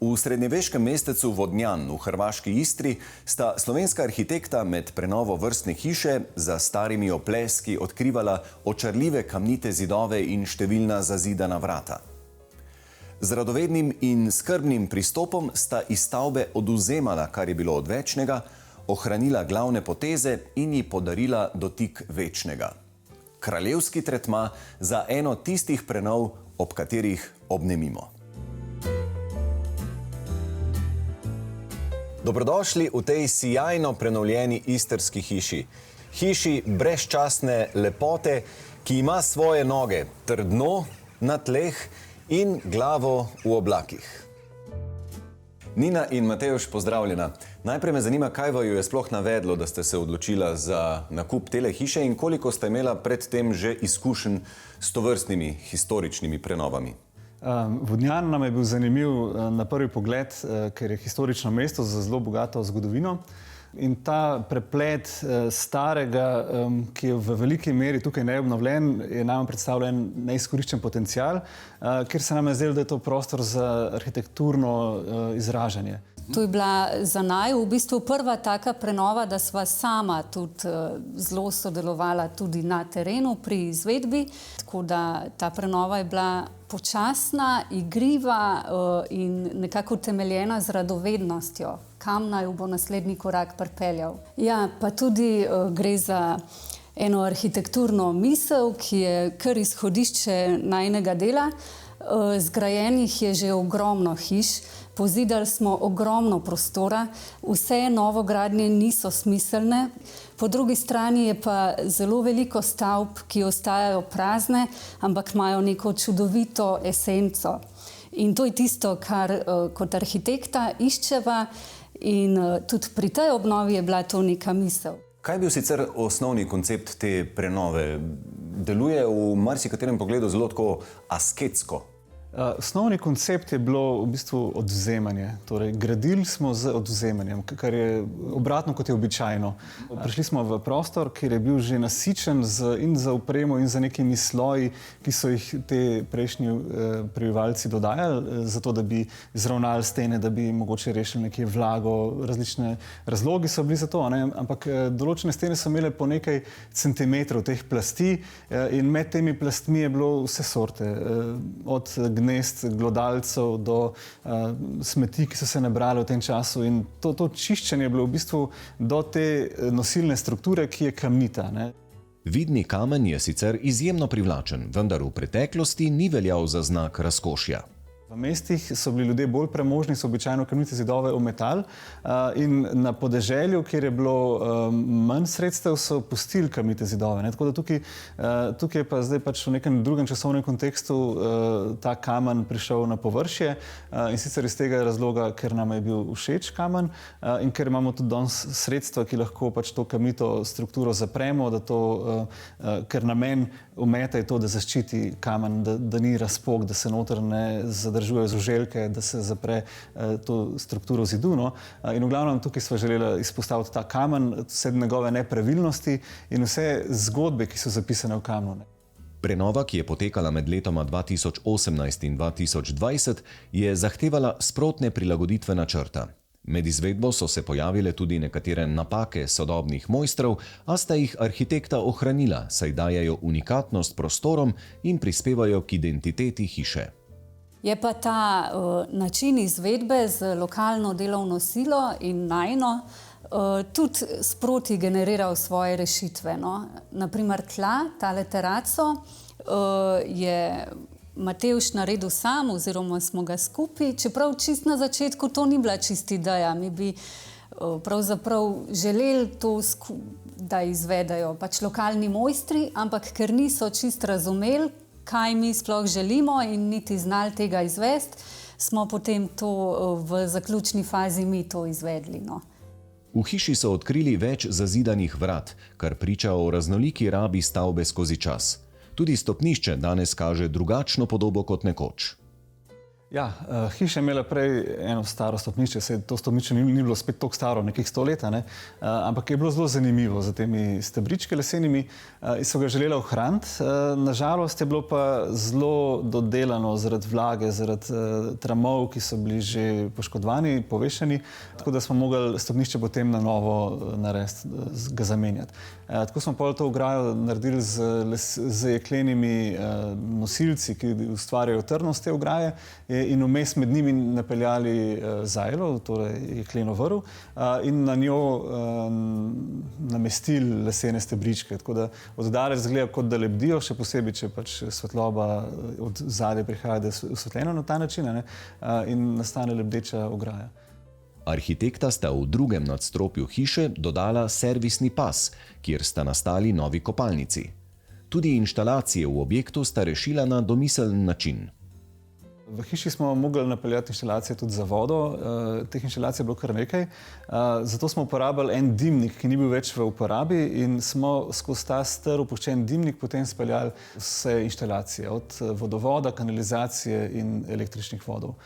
V srednjeveškem mestecu Vodnjan v hrvaški Istri sta slovenska arhitekta med prenovo vrstne hiše za starimi opleski odkrivala očarljive kamnite zidove in številna zazidana vrata. Z radovednim in skrbnim pristopom sta iz stavbe odvzemala, kar je bilo odvečnega, ohranila glavne poteze in ji podarila dotik večnega. Kraljevski tretma za eno tistih prenov, ob katerih obnemimo. Dobrodošli v tej sijajno prenovljeni istrski hiši. Hiši brezčasne lepote, ki ima svoje noge, trdno na tleh in glavo v oblakih. Nina in Matevž, pozdravljena. Najprej me zanima, kaj vaju je sploh navedlo, da ste se odločila za nakup tele hiše in koliko ste imela predtem že izkušenj s tovrstnimi historičnimi prenovami? Vodnjan nam je bil zanimiv na prvi pogled, ker je historično mesto z zelo bogato zgodovino. In ta preplet starega, ki je v veliki meri tukaj neobnovljen, je nam predstavljen neizkoriščen potencial, ker se nam je zdelo, da je to prostor za arhitekturno izražanje. To je bila za naju v bistvu prva taka prenova, da sva sama tudi zelo sodelovala tudi na terenu pri izvedbi. Tako da ta prenova je bila počasna, igriva in nekako temeljena z radovednostjo, kam naj bo naslednji korak pripeljal. Ja, pa tudi gre za eno arhitekturno misel, ki je kar izhodišče najinega dela. Zgrajenih je že ogromno hiš, pozidali smo ogromno prostora, vse novogradnje niso smiselne. Po drugi strani je pa zelo veliko stavb, ki ostajajo prazne, ampak imajo neko čudovito esenco. In to je tisto, kar kot arhitekta iščeva in tudi pri tej obnovi je bila to neka misel. Kaj je bil sicer osnovni koncept te prenove? Deluje v marsikaterem pogledu zelo tako asketsko. Osnovni koncept je bilo v bistvu odvzemanje. Torej, gradili smo z odvzemanjem, kar je obratno, kot je običajno. Prišli smo v prostor, kjer je bil že nasičen in za opremo in za nekimi sloji, ki so jih te prejšnji prebivalci dodajali, zato da bi izravnali stene, da bi mogoče rešili nekje vlago. Različne razlogi so bili za to, ampak določene stene so imele po nekaj centimetrov teh plasti in med temi plastmi je bilo vse sorte. Od gnezd glodalcev do smeti, ki so se nabrali v tem času. In to čiščenje je bilo v bistvu do te nosilne strukture, ki je kamnita. Vidni kamen je sicer izjemno privlačen, vendar v preteklosti ni veljal za znak razkošja. V mestih so bili ljudje bolj premožni, so običajno kamnite zidove ometali in na podeželju, kjer je bilo manj sredstev, so pustili kamnite zidove. Tako da tukaj je pa zdaj pač v nekem drugem časovnem kontekstu ta kamen prišel na površje in sicer iz tega razloga, ker nam je bil všeč kamen in ker imamo tudi danes sredstva, ki lahko pač to kamnito strukturo zapremo, ker namen ometa je to, da zaščiti kamen, da ni razpok, da se noter ne zadržujejo žuželke, da se zapre to strukturo zidu. In v glavnem tukaj sva želela izpostaviti ta kamen, vse njegove nepravilnosti in vse zgodbe, ki so zapisane v kamnu. Prenova, ki je potekala med letoma 2018 in 2020, je zahtevala sprotne prilagoditve načrta. Med izvedbo so se pojavile tudi nekatere napake sodobnih mojstrov, a sta jih arhitekta ohranila, saj dajejo unikatnost prostorom in prispevajo k identiteti hiše. Je pa ta način izvedbe z lokalno delovno silo in najino tudi sproti generiral svoje rešitve. Naprimer tla, tale teraco je Matevž naredil sam oziroma smo ga skupaj, čeprav čist na začetku to ni bila čist ideja. Mi bi pravzaprav želeli to, da izvedajo pač lokalni mojstri, ampak ker niso čist razumeli, kaj mi sploh želimo in niti znali tega izvesti, smo potem to v zaključni fazi mi to izvedli. V hiši so odkrili več zazidanih vrat, kar priča o raznoliki rabi stavbe skozi čas. Tudi stopnišče danes kaže drugačno podobo kot nekoč. Ja, hiša je imela prej eno staro stopnišče, to stopnišče ni bilo spet toliko staro, nekih 100 let, ampak je bilo zelo zanimivo za temi stebrički lesenimi in so ga želeli ohraniti. Nažalost je bilo pa zelo dodelano zaradi vlage, zaradi tramov, ki so bili že poškodovani, povešeni, tako da smo mogli stopnišče potem na novo narediti, ga zamenjati. Tako smo pol to ograjo naredili z jeklenimi nosilci, ki ustvarjajo trdnost te ograje, in vmes med njimi napeljali zajlo, torej jekleno vrv, in na njo namestili lesene stebričke. Tako da od daleč izgleda, kot da lebdijo, še posebej, če pač svetloba od zadaj prihaja, da je osvetljena na ta način, in nastane lebdeča ograja. Arhitekta sta v drugem nadstropju hiše dodala servisni pas, kjer sta nastali novi kopalnici. Tudi inštalacije v objektu sta rešila na domiseln način. V hiši smo mogli napeljati inštalacije tudi za vodo, teh inštalacij je bilo kar nekaj, zato smo uporabili en dimnik, ki ni bil več v uporabi, in smo skozi ta star opuščen dimnik potem speljali vse inštalacije, od vodovoda, kanalizacije in električnih vodov,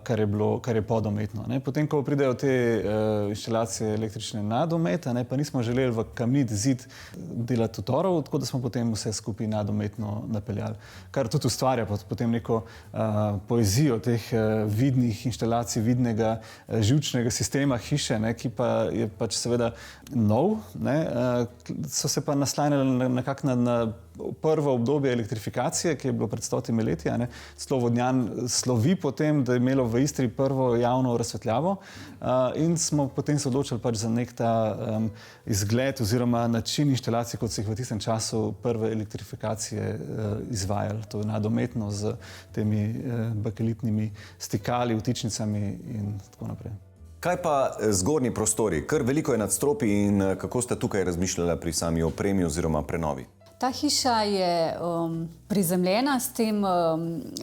kar je podometno. Potem, ko pridejo te inštalacije električne na domet, pa nismo želeli v kamnit zid delati utorov, tako da smo potem vse skupaj nadometno napeljali, kar tudi ustvarja potem neko poezijo teh vidnih inštalacij, vidnega živčnega sistema hiše, ki pa je pač seveda nov, so se pa naslanjali nekako na prvo obdobje elektrifikacije, ki je bilo pred 100 leti. Celo Vodnjan slovi potem, da je imelo v Istri prvo javno razsvetljavo, in smo potem se odločili pač za nek ta izgled oziroma način inštalacij, kot so jih v tistem času prve elektrifikacije izvajali. To je nadometno z temi bakelitnimi stikali, vtičnicami in tako naprej. Kaj pa zgornji prostori? Kar veliko je nadstropij in kako sta tukaj razmišljala pri sami opremi oziroma prenovi? Ta hiša je prizemljena s tem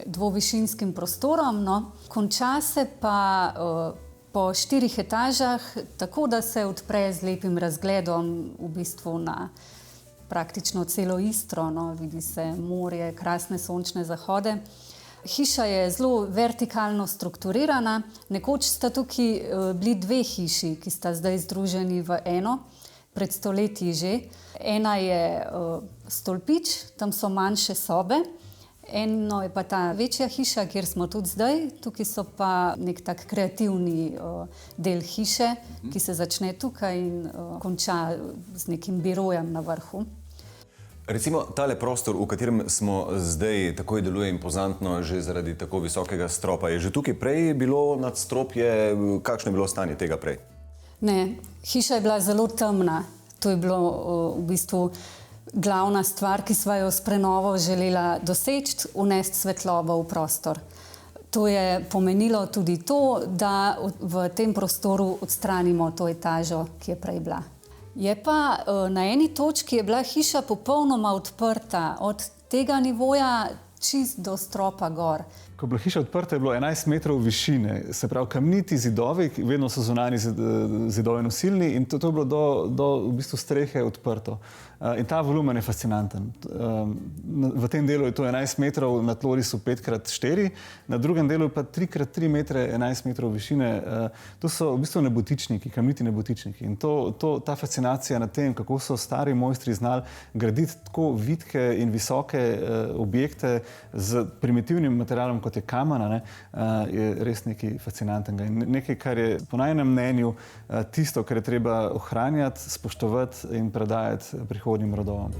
dvovišinskim prostorom, konča se pa po 4 etažah, tako da se odpre z lepim razgledom v bistvu na praktično celo Istro. Vidi se morje, krasne sončne zahode. Hiša je zelo vertikalno strukturirana. Nekoč sta tukaj bili 2 hiši, ki sta zdaj združeni v eno, pred stoletji že. Ena je stolpič, tam so manjše sobe. Eno je pa ta večja hiša, kjer smo tudi zdaj. Tukaj so pa nek tak kreativni del hiše, ki se začne tukaj in konča z nekim birojem na vrhu. Recimo tale prostor, v katerem smo zdaj, takoj deluje impozantno že zaradi tako visokega stropa. Je že tukaj prej bilo nadstropje? Kakšno je bilo stanje tega prej? Ne, hiša je bila zelo temna. To je bilo v bistvu glavna stvar, ki sva jo s prenovo želela doseči, vnesti svetlobo v prostor. To je pomenilo tudi to, da v tem prostoru odstranimo to etažo, ki je prej bila. Je pa na eni točki je bila hiša popolnoma odprta, od tega nivoja čist do stropa gor. Ko je bila hiša odprta, je bilo 11 metrov višine, se pravi kamniti zidovi, vedno so zunanji zidovi nosilni, in to je bilo do v bistvu strehe odprto. In ta volumen je fascinanten. V tem delu je to 11 metrov, na tlori so 5x4, na drugem delu pa 3x3 metre, 11 metrov višine. To so v bistvu nebotičniki, kamniti nebotičniki. In ta fascinacija nad tem, kako so stari mojstri znali graditi tako vitke in visoke objekte z primitivnim materialom, kot je kamen, je res nekaj fascinantnega. In nekaj, kar je po najinem mnenju tisto, kar je treba ohranjati, spoštovati in predajati prihodnjim rodovom.